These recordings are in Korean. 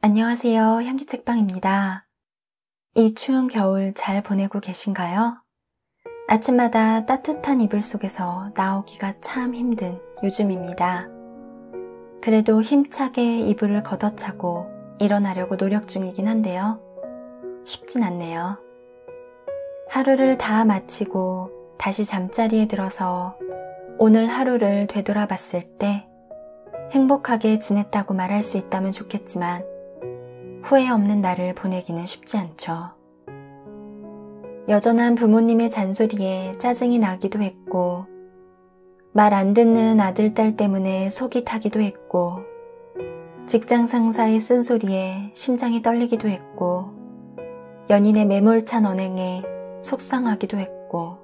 안녕하세요. 향기책방입니다. 이 추운 겨울 잘 보내고 계신가요? 아침마다 따뜻한 이불 속에서 나오기가 참 힘든 요즘입니다. 그래도 힘차게 이불을 걷어차고 일어나려고 노력 중이긴 한데요. 쉽진 않네요. 하루를 다 마치고 다시 잠자리에 들어서 오늘 하루를 되돌아봤을 때 행복하게 지냈다고 말할 수 있다면 좋겠지만 후회 없는 날을 보내기는 쉽지 않죠. 여전한 부모님의 잔소리에 짜증이 나기도 했고, 말 안 듣는 아들, 딸 때문에 속이 타기도 했고, 직장 상사의 쓴소리에 심장이 떨리기도 했고, 연인의 매몰찬 언행에 속상하기도 했고,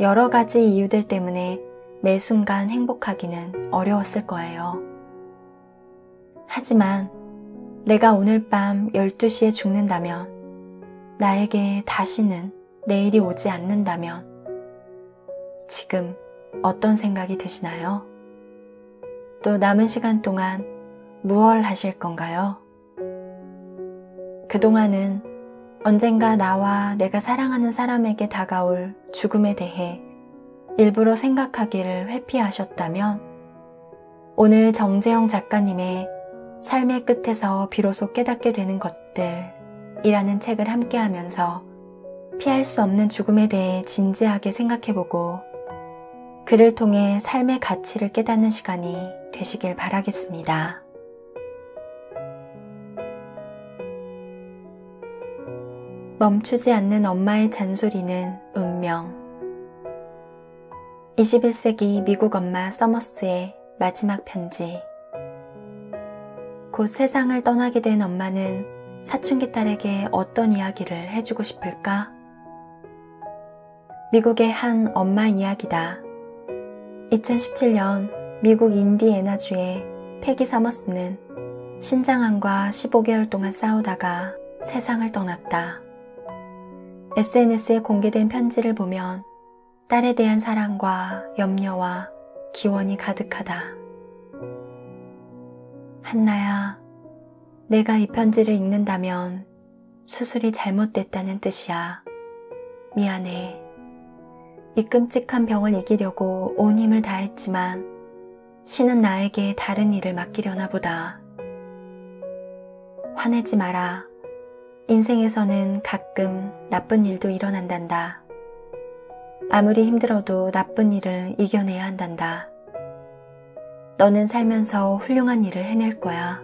여러 가지 이유들 때문에 매 순간 행복하기는 어려웠을 거예요. 하지만 내가 오늘 밤 12시에 죽는다면, 나에게 다시는 내일이 오지 않는다면, 지금 어떤 생각이 드시나요? 또 남은 시간 동안 무얼 하실 건가요? 그동안은 언젠가 나와 내가 사랑하는 사람에게 다가올 죽음에 대해 일부러 생각하기를 회피하셨다면, 오늘 정재영 작가님의 삶의 끝에서 비로소 깨닫게 되는 것들이라는 책을 함께 하면서 피할 수 없는 죽음에 대해 진지하게 생각해보고 그를 통해 삶의 가치를 깨닫는 시간이 되시길 바라겠습니다. 멈추지 않는 엄마의 잔소리는 운명. 21세기 미국 엄마 서머스의 마지막 편지. 곧 세상을 떠나게 된 엄마는 사춘기 딸에게 어떤 이야기를 해주고 싶을까? 미국의 한 엄마 이야기다. 2017년 미국 인디애나주의 패기 서머스는 신장암과 15개월 동안 싸우다가 세상을 떠났다. SNS에 공개된 편지를 보면 딸에 대한 사랑과 염려와 기원이 가득하다. 한나야, 내가 이 편지를 읽는다면 수술이 잘못됐다는 뜻이야. 미안해. 이 끔찍한 병을 이기려고 온 힘을 다했지만 신은 나에게 다른 일을 맡기려나 보다. 화내지 마라. 인생에서는 가끔 나쁜 일도 일어난단다. 아무리 힘들어도 나쁜 일을 이겨내야 한단다. 너는 살면서 훌륭한 일을 해낼 거야.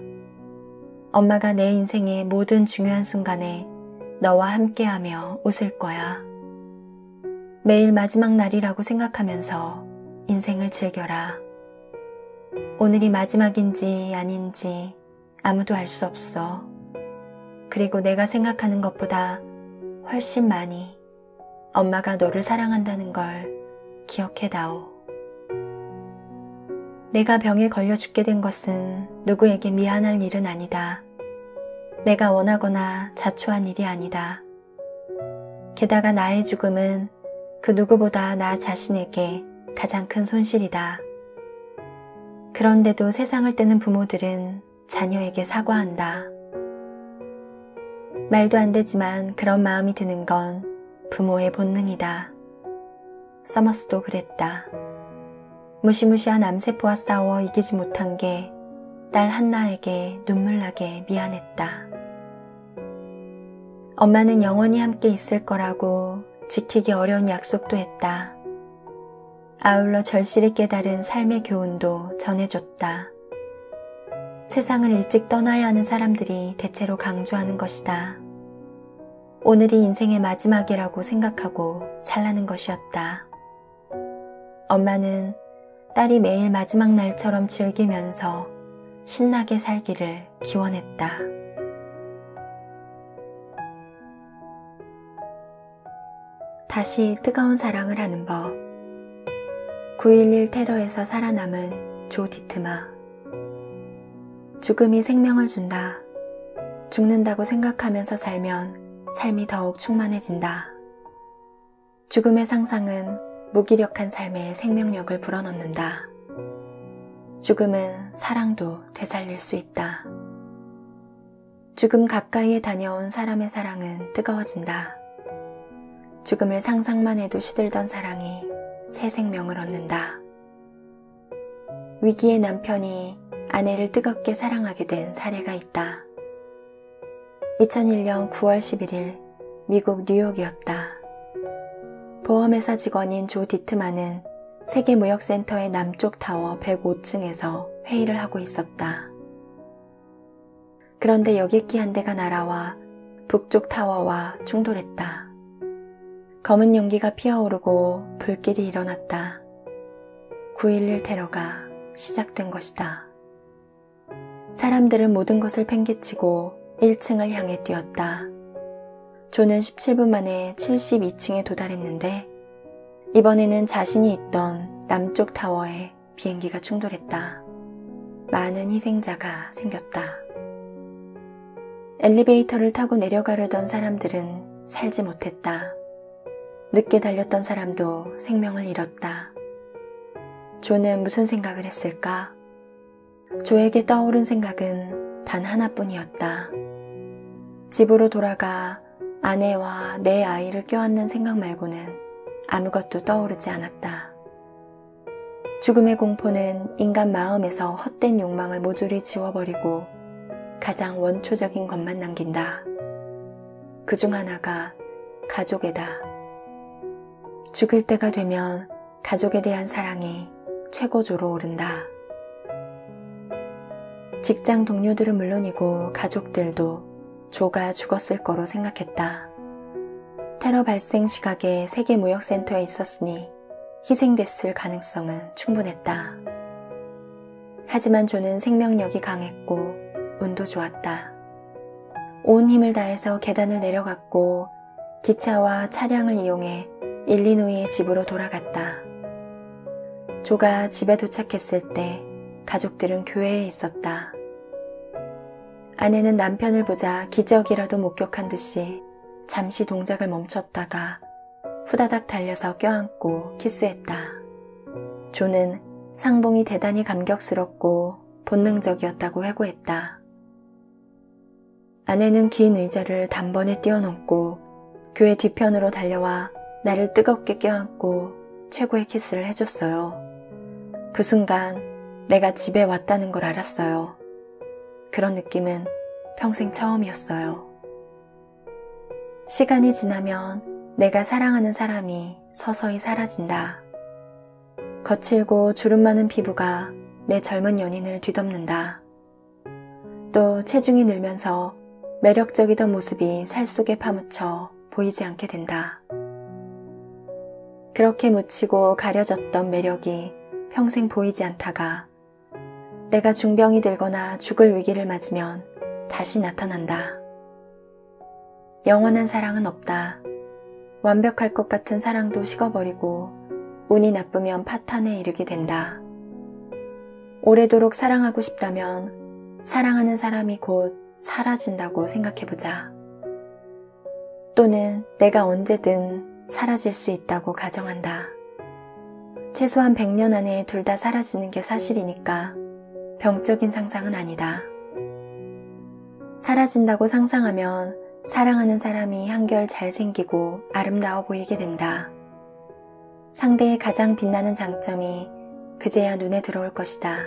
엄마가 내 인생의 모든 중요한 순간에 너와 함께하며 웃을 거야. 매일 마지막 날이라고 생각하면서 인생을 즐겨라. 오늘이 마지막인지 아닌지 아무도 알 수 없어. 그리고 내가 생각하는 것보다 훨씬 많이 엄마가 너를 사랑한다는 걸 기억해다오. 내가 병에 걸려 죽게 된 것은 누구에게 미안할 일은 아니다. 내가 원하거나 자초한 일이 아니다. 게다가 나의 죽음은 그 누구보다 나 자신에게 가장 큰 손실이다. 그런데도 세상을 떼는 부모들은 자녀에게 사과한다. 말도 안 되지만 그런 마음이 드는 건 부모의 본능이다. 서머스도 그랬다. 무시무시한 암세포와 싸워 이기지 못한 게 딸 한나에게 눈물나게 미안했다. 엄마는 영원히 함께 있을 거라고 지키기 어려운 약속도 했다. 아울러 절실히 깨달은 삶의 교훈도 전해줬다. 세상을 일찍 떠나야 하는 사람들이 대체로 강조하는 것이다. 오늘이 인생의 마지막이라고 생각하고 살라는 것이었다. 엄마는 딸이 매일 마지막 날처럼 즐기면서 신나게 살기를 기원했다. 다시 뜨거운 사랑을 하는 법. 9.11 테러에서 살아남은 조 디트마. 죽음이 생명을 준다. 죽는다고 생각하면서 살면 삶이 더욱 충만해진다. 죽음의 상상은 무기력한 삶에 생명력을 불어넣는다. 죽음은 사랑도 되살릴 수 있다. 죽음 가까이에 다녀온 사람의 사랑은 뜨거워진다. 죽음을 상상만 해도 시들던 사랑이 새 생명을 얻는다. 위기의 남편이 아내를 뜨겁게 사랑하게 된 사례가 있다. 2001년 9월 11일 미국 뉴욕이었다. 보험회사 직원인 조 디트만은 세계무역센터의 남쪽 타워 105층에서 회의를 하고 있었다. 그런데 여객기 한 대가 날아와 북쪽 타워와 충돌했다. 검은 연기가 피어오르고 불길이 일어났다. 9.11 테러가 시작된 것이다. 사람들은 모든 것을 팽개치고 1층을 향해 뛰었다. 조는 17분 만에 72층에 도달했는데 이번에는 자신이 있던 남쪽 타워에 비행기가 충돌했다. 많은 희생자가 생겼다. 엘리베이터를 타고 내려가려던 사람들은 살지 못했다. 늦게 달렸던 사람도 생명을 잃었다. 조는 무슨 생각을 했을까? 조에게 떠오른 생각은 단 하나뿐이었다. 집으로 돌아가 아내와 내 아이를 껴안는 생각 말고는 아무것도 떠오르지 않았다. 죽음의 공포는 인간 마음에서 헛된 욕망을 모조리 지워버리고 가장 원초적인 것만 남긴다. 그중 하나가 가족이다. 죽을 때가 되면 가족에 대한 사랑이 최고조로 오른다. 직장 동료들은 물론이고 가족들도 조가 죽었을 거로 생각했다. 테러 발생 시각에 세계무역센터에 있었으니 희생됐을 가능성은 충분했다. 하지만 조는 생명력이 강했고 운도 좋았다. 온 힘을 다해서 계단을 내려갔고 기차와 차량을 이용해 일리노이의 집으로 돌아갔다. 조가 집에 도착했을 때 가족들은 교회에 있었다. 아내는 남편을 보자 기적이라도 목격한 듯이 잠시 동작을 멈췄다가 후다닥 달려서 껴안고 키스했다. 조는 상봉이 대단히 감격스럽고 본능적이었다고 회고했다. 아내는 긴 의자를 단번에 뛰어넘고 교회 뒤편으로 달려와 나를 뜨겁게 껴안고 최고의 키스를 해줬어요. 그 순간 내가 집에 왔다는 걸 알았어요. 그런 느낌은 평생 처음이었어요. 시간이 지나면 내가 사랑하는 사람이 서서히 사라진다. 거칠고 주름 많은 피부가 내 젊은 연인을 뒤덮는다. 또 체중이 늘면서 매력적이던 모습이 살 속에 파묻혀 보이지 않게 된다. 그렇게 묻히고 가려졌던 매력이 평생 보이지 않다가 내가 중병이 들거나 죽을 위기를 맞으면 다시 나타난다. 영원한 사랑은 없다. 완벽할 것 같은 사랑도 식어버리고 운이 나쁘면 파탄에 이르게 된다. 오래도록 사랑하고 싶다면 사랑하는 사람이 곧 사라진다고 생각해보자. 또는 내가 언제든 사라질 수 있다고 가정한다. 최소한 100년 안에 둘 다 사라지는 게 사실이니까 병적인 상상은 아니다. 사라진다고 상상하면 사랑하는 사람이 한결 잘생기고 아름다워 보이게 된다. 상대의 가장 빛나는 장점이 그제야 눈에 들어올 것이다.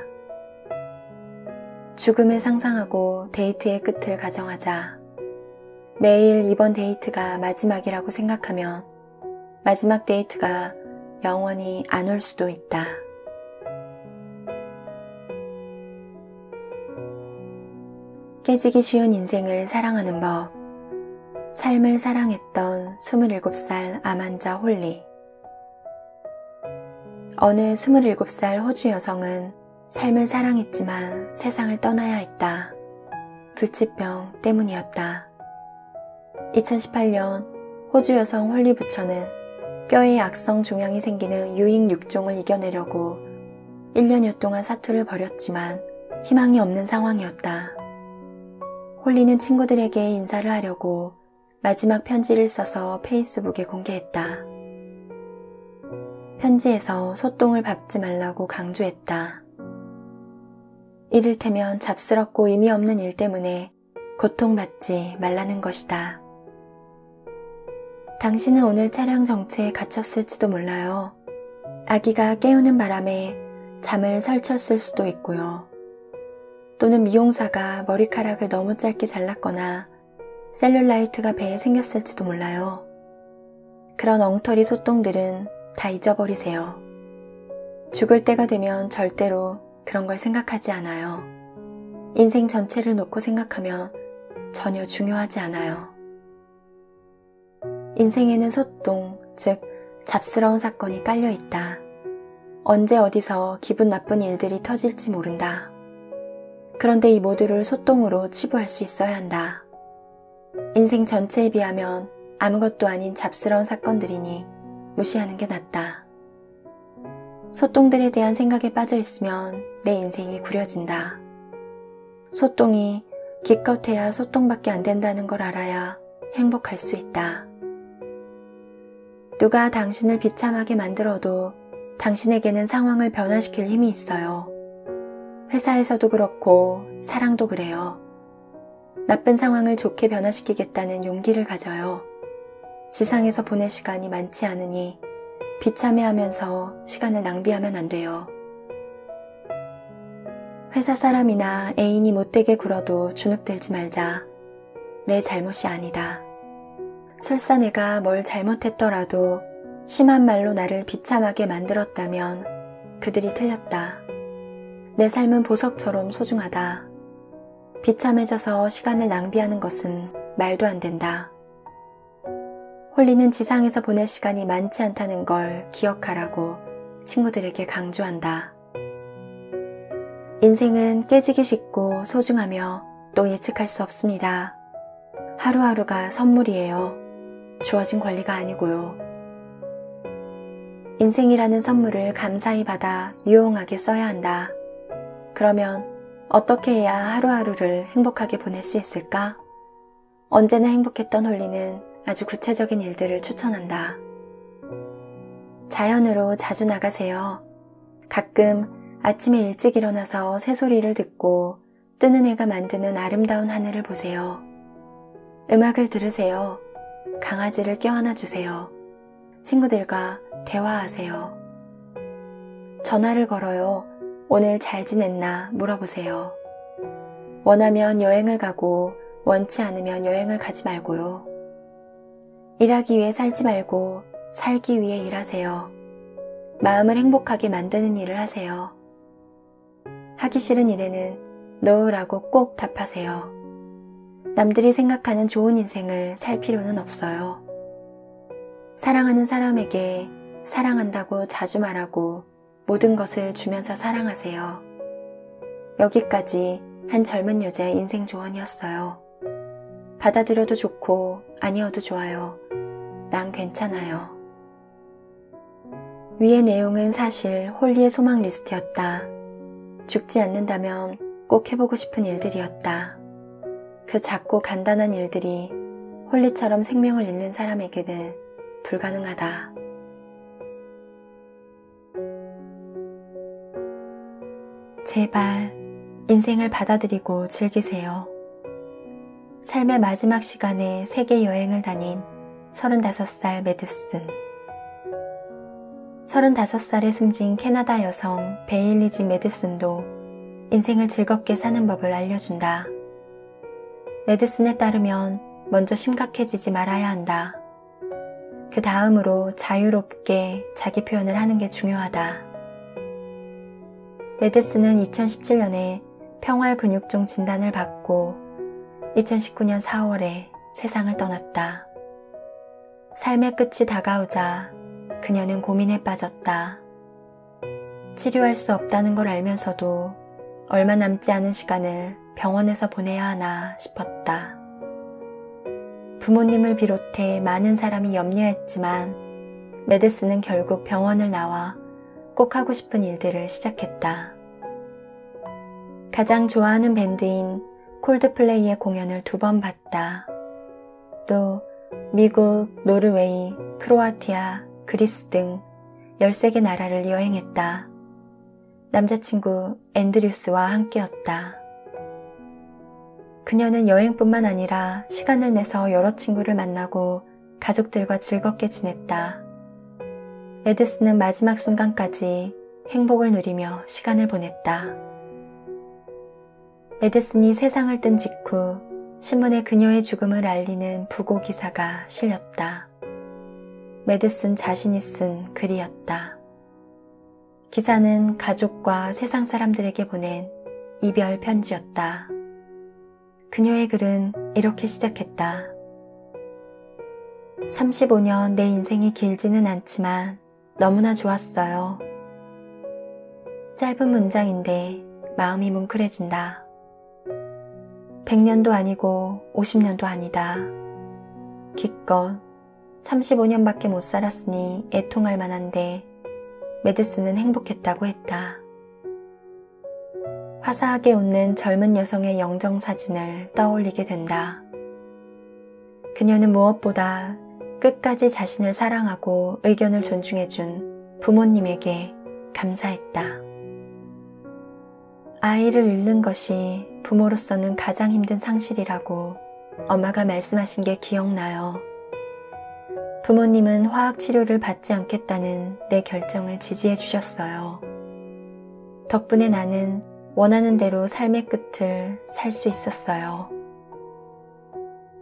죽음을 상상하고 데이트의 끝을 가정하자. 매일 이번 데이트가 마지막이라고 생각하면 마지막 데이트가 영원히 안 올 수도 있다. 깨지기 쉬운 인생을 사랑하는 법. 삶을 사랑했던 27살 아만자 홀리. 어느 27살 호주 여성은 삶을 사랑했지만 세상을 떠나야 했다. 불치병 때문이었다. 2018년 호주 여성 홀리 부처는 뼈에 악성 종양이 생기는 유익 6종을 이겨내려고 1년여 동안 사투를 벌였지만 희망이 없는 상황이었다. 홀리는 친구들에게 인사를 하려고 마지막 편지를 써서 페이스북에 공개했다. 편지에서 소똥을 밟지 말라고 강조했다. 이를테면 잡스럽고 의미 없는 일 때문에 고통받지 말라는 것이다. 당신은 오늘 차량 정체에 갇혔을지도 몰라요. 아기가 깨우는 바람에 잠을 설쳤을 수도 있고요. 또는 미용사가 머리카락을 너무 짧게 잘랐거나 셀룰라이트가 배에 생겼을지도 몰라요. 그런 엉터리 소똥들은 다 잊어버리세요. 죽을 때가 되면 절대로 그런 걸 생각하지 않아요. 인생 전체를 놓고 생각하면 전혀 중요하지 않아요. 인생에는 소똥, 즉 잡스러운 사건이 깔려 있다. 언제 어디서 기분 나쁜 일들이 터질지 모른다. 그런데 이 모두를 소똥으로 치부할 수 있어야 한다. 인생 전체에 비하면 아무것도 아닌 잡스러운 사건들이니 무시하는 게 낫다. 소똥들에 대한 생각에 빠져 있으면 내 인생이 구려진다. 소똥이 기껏해야 소똥밖에 안 된다는 걸 알아야 행복할 수 있다. 누가 당신을 비참하게 만들어도 당신에게는 상황을 변화시킬 힘이 있어요. 회사에서도 그렇고 사랑도 그래요. 나쁜 상황을 좋게 변화시키겠다는 용기를 가져요. 지상에서 보낼 시간이 많지 않으니 비참해하면서 시간을 낭비하면 안 돼요. 회사 사람이나 애인이 못되게 굴어도 주눅들지 말자. 내 잘못이 아니다. 설사 내가 뭘 잘못했더라도 심한 말로 나를 비참하게 만들었다면 그들이 틀렸다. 내 삶은 보석처럼 소중하다. 비참해져서 시간을 낭비하는 것은 말도 안 된다. 홀리는 지상에서 보낼 시간이 많지 않다는 걸 기억하라고 친구들에게 강조한다. 인생은 깨지기 쉽고 소중하며 또 예측할 수 없습니다. 하루하루가 선물이에요. 주어진 권리가 아니고요. 인생이라는 선물을 감사히 받아 유용하게 써야 한다. 그러면 어떻게 해야 하루하루를 행복하게 보낼 수 있을까? 언제나 행복했던 홀리는 아주 구체적인 일들을 추천한다. 자연으로 자주 나가세요. 가끔 아침에 일찍 일어나서 새소리를 듣고 뜨는 해가 만드는 아름다운 하늘을 보세요. 음악을 들으세요. 강아지를 껴안아 주세요. 친구들과 대화하세요. 전화를 걸어요. 오늘 잘 지냈나 물어보세요. 원하면 여행을 가고 원치 않으면 여행을 가지 말고요. 일하기 위해 살지 말고 살기 위해 일하세요. 마음을 행복하게 만드는 일을 하세요. 하기 싫은 일에는 no라고 꼭 답하세요. 남들이 생각하는 좋은 인생을 살 필요는 없어요. 사랑하는 사람에게 사랑한다고 자주 말하고 모든 것을 주면서 사랑하세요. 여기까지 한 젊은 여자의 인생 조언이었어요. 받아들여도 좋고 아니어도 좋아요. 난 괜찮아요. 위의 내용은 사실 홀리의 소망 리스트였다. 죽지 않는다면 꼭 해보고 싶은 일들이었다. 그 작고 간단한 일들이 홀리처럼 생명을 잃는 사람에게는 불가능하다. 제발 인생을 받아들이고 즐기세요. 삶의 마지막 시간에 세계 여행을 다닌 35살 매드슨. 35살에 숨진 캐나다 여성 베일리지 매드슨도 인생을 즐겁게 사는 법을 알려준다. 매드슨에 따르면 먼저 심각해지지 말아야 한다. 그 다음으로 자유롭게 자기 표현을 하는 게 중요하다. 매드슨은 2017년에 평활근육종 진단을 받고 2019년 4월에 세상을 떠났다. 삶의 끝이 다가오자 그녀는 고민에 빠졌다. 치료할 수 없다는 걸 알면서도 얼마 남지 않은 시간을 병원에서 보내야 하나 싶었다. 부모님을 비롯해 많은 사람이 염려했지만 매드슨은 결국 병원을 나와 꼭 하고 싶은 일들을 시작했다. 가장 좋아하는 밴드인 콜드플레이의 공연을 2번 봤다. 또 미국, 노르웨이, 크로아티아, 그리스 등 13개 나라를 여행했다. 남자친구 앤드류스와 함께였다. 그녀는 여행뿐만 아니라 시간을 내서 여러 친구를 만나고 가족들과 즐겁게 지냈다. 메드스는 마지막 순간까지 행복을 누리며 시간을 보냈다. 메드슨이 세상을 뜬 직후 신문에 그녀의 죽음을 알리는 부고 기사가 실렸다. 메드슨 자신이 쓴 글이었다. 기사는 가족과 세상 사람들에게 보낸 이별 편지였다. 그녀의 글은 이렇게 시작했다. 35년 내 인생이 길지는 않지만 너무나 좋았어요. 짧은 문장인데 마음이 뭉클해진다. 100년도 아니고 50년도 아니다. 기껏 35년밖에 못 살았으니 애통할 만한데 메드슨은 행복했다고 했다. 화사하게 웃는 젊은 여성의 영정사진을 떠올리게 된다. 그녀는 무엇보다 끝까지 자신을 사랑하고 의견을 존중해준 부모님에게 감사했다. 아이를 잃는 것이 부모로서는 가장 힘든 상실이라고 엄마가 말씀하신 게 기억나요. 부모님은 화학치료를 받지 않겠다는 내 결정을 지지해 주셨어요. 덕분에 나는 원하는 대로 삶의 끝을 살 수 있었어요.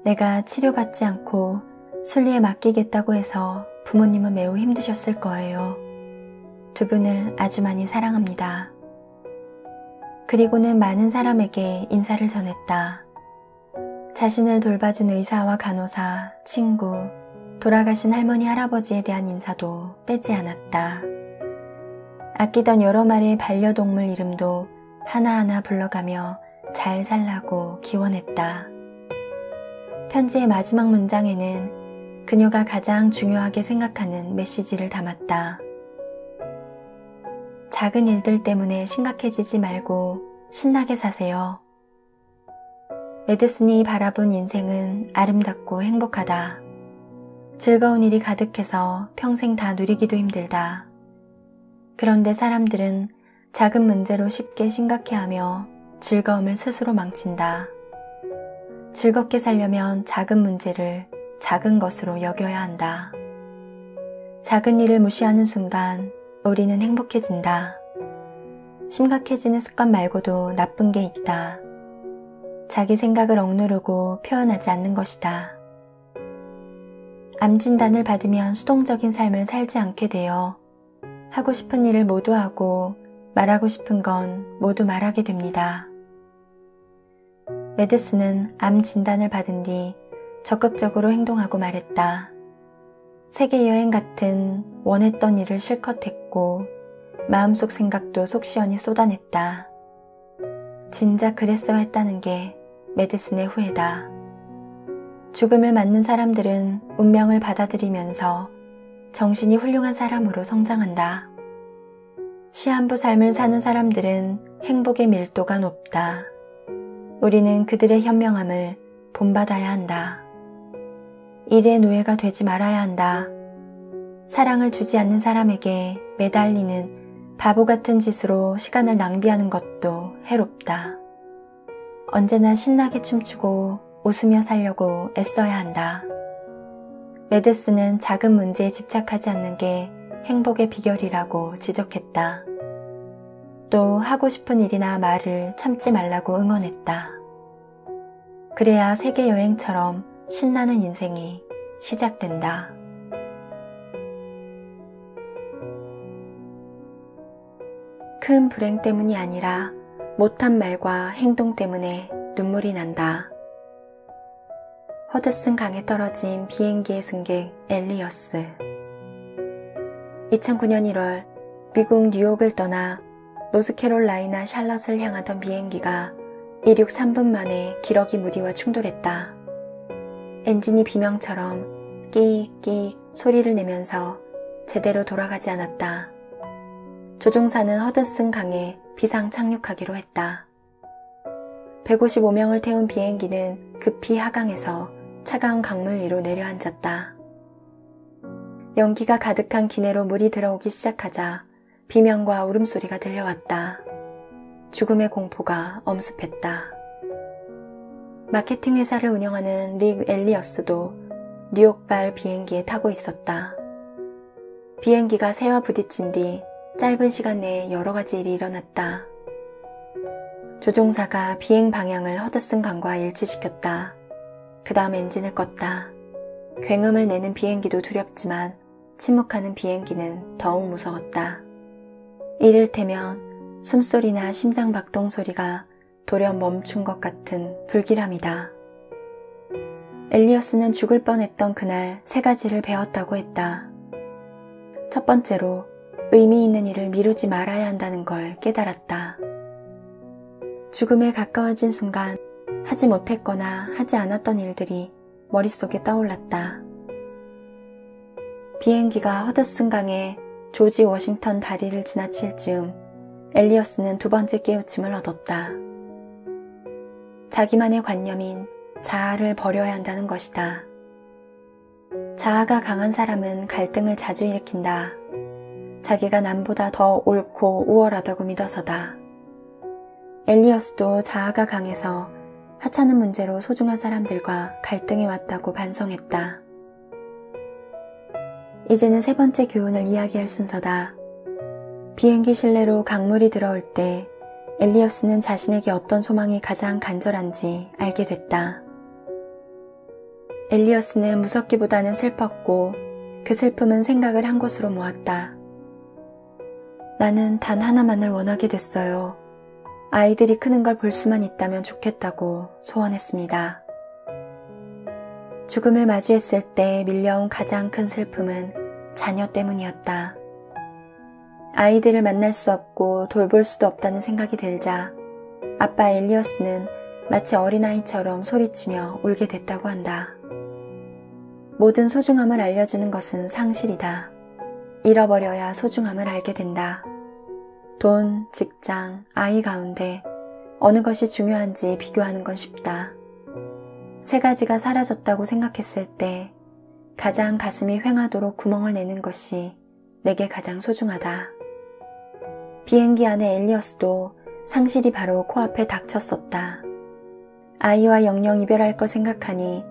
내가 치료받지 않고 순리에 맡기겠다고 해서 부모님은 매우 힘드셨을 거예요. 두 분을 아주 많이 사랑합니다. 그리고는 많은 사람에게 인사를 전했다. 자신을 돌봐준 의사와 간호사, 친구, 돌아가신 할머니, 할아버지에 대한 인사도 빼지 않았다. 아끼던 여러 마리의 반려동물 이름도 하나하나 불러가며 잘 살라고 기원했다. 편지의 마지막 문장에는 그녀가 가장 중요하게 생각하는 메시지를 담았다. 작은 일들 때문에 심각해지지 말고 신나게 사세요. 메드슨이 바라본 인생은 아름답고 행복하다. 즐거운 일이 가득해서 평생 다 누리기도 힘들다. 그런데 사람들은 작은 문제로 쉽게 심각해하며 즐거움을 스스로 망친다. 즐겁게 살려면 작은 문제를 작은 것으로 여겨야 한다. 작은 일을 무시하는 순간 우리는 행복해진다. 심각해지는 습관 말고도 나쁜 게 있다. 자기 생각을 억누르고 표현하지 않는 것이다. 암 진단을 받으면 수동적인 삶을 살지 않게 되어 하고 싶은 일을 모두 하고 말하고 싶은 건 모두 말하게 됩니다. 메드슨은 암 진단을 받은 뒤 적극적으로 행동하고 말했다. 세계여행 같은 원했던 일을 실컷 했고 마음속 생각도 속 시원히 쏟아냈다. 진작 그랬어야 했다는 게 메드슨의 후회다. 죽음을 맞는 사람들은 운명을 받아들이면서 정신이 훌륭한 사람으로 성장한다. 시한부 삶을 사는 사람들은 행복의 밀도가 높다. 우리는 그들의 현명함을 본받아야 한다. 일의 노예가 되지 말아야 한다. 사랑을 주지 않는 사람에게 매달리는 바보 같은 짓으로 시간을 낭비하는 것도 해롭다. 언제나 신나게 춤추고 웃으며 살려고 애써야 한다. 메드슨은 작은 문제에 집착하지 않는 게 행복의 비결이라고 지적했다. 또 하고 싶은 일이나 말을 참지 말라고 응원했다. 그래야 세계 여행처럼 신나는 인생이 시작된다. 큰 불행 때문이 아니라 못한 말과 행동 때문에 눈물이 난다. 허드슨 강에 떨어진 비행기의 승객 엘리어스. 2009년 1월 미국 뉴욕을 떠나 노스캐롤라이나 샬럿을 향하던 비행기가 이륙 3분 만에 기러기 무리와 충돌했다. 엔진이 비명처럼 끼익끼익 소리를 내면서 제대로 돌아가지 않았다. 조종사는 허드슨 강에 비상 착륙하기로 했다. 155명을 태운 비행기는 급히 하강해서 차가운 강물 위로 내려앉았다. 연기가 가득한 기내로 물이 들어오기 시작하자 비명과 울음소리가 들려왔다. 죽음의 공포가 엄습했다. 마케팅 회사를 운영하는 릭 엘리어스도 뉴욕발 비행기에 타고 있었다. 비행기가 새와 부딪힌 뒤 짧은 시간 내에 여러 가지 일이 일어났다. 조종사가 비행 방향을 허드슨 강과 일치시켰다. 그 다음 엔진을 껐다. 굉음을 내는 비행기도 두렵지만 침묵하는 비행기는 더욱 무서웠다. 이를테면 숨소리나 심장박동 소리가 돌연 멈춘 것 같은 불길함이다. 엘리어스는 죽을 뻔했던 그날 3가지를 배웠다고 했다. 첫 번째로 의미 있는 일을 미루지 말아야 한다는 걸 깨달았다. 죽음에 가까워진 순간 하지 못했거나 하지 않았던 일들이 머릿속에 떠올랐다. 비행기가 허드슨 강의 조지 워싱턴 다리를 지나칠 즈음 엘리어스는 2번째 깨우침을 얻었다. 자기만의 관념인 자아를 버려야 한다는 것이다. 자아가 강한 사람은 갈등을 자주 일으킨다. 자기가 남보다 더 옳고 우월하다고 믿어서다. 엘리어스도 자아가 강해서 하찮은 문제로 소중한 사람들과 갈등해 왔다고 반성했다. 이제는 3번째 교훈을 이야기할 순서다. 비행기 실내로 강물이 들어올 때 엘리어스는 자신에게 어떤 소망이 가장 간절한지 알게 됐다. 엘리어스는 무섭기보다는 슬펐고 그 슬픔은 생각을 한 곳으로 모았다. 나는 단 하나만을 원하게 됐어요. 아이들이 크는 걸 볼 수만 있다면 좋겠다고 소원했습니다. 죽음을 마주했을 때 밀려온 가장 큰 슬픔은 자녀 때문이었다. 아이들을 만날 수 없고 돌볼 수도 없다는 생각이 들자 아빠 엘리어스는 마치 어린아이처럼 소리치며 울게 됐다고 한다. 모든 소중함을 알려주는 것은 상실이다. 잃어버려야 소중함을 알게 된다. 돈, 직장, 아이 가운데 어느 것이 중요한지 비교하는 건 쉽다. 3가지가 사라졌다고 생각했을 때 가장 가슴이 휑하도록 구멍을 내는 것이 내게 가장 소중하다. 비행기 안에 엘리어스도 상실이 바로 코앞에 닥쳤었다. 아이와 영영 이별할 거 생각하니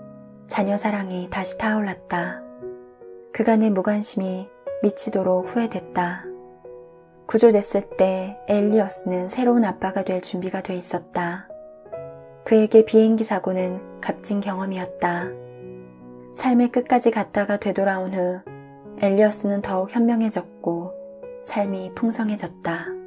자녀 사랑이 다시 타올랐다. 그간의 무관심이 미치도록 후회됐다. 구조됐을 때 엘리어스는 새로운 아빠가 될 준비가 돼 있었다. 그에게 비행기 사고는 값진 경험이었다. 삶의 끝까지 갔다가 되돌아온 후 엘리어스는 더욱 현명해졌고 삶이 풍성해졌다.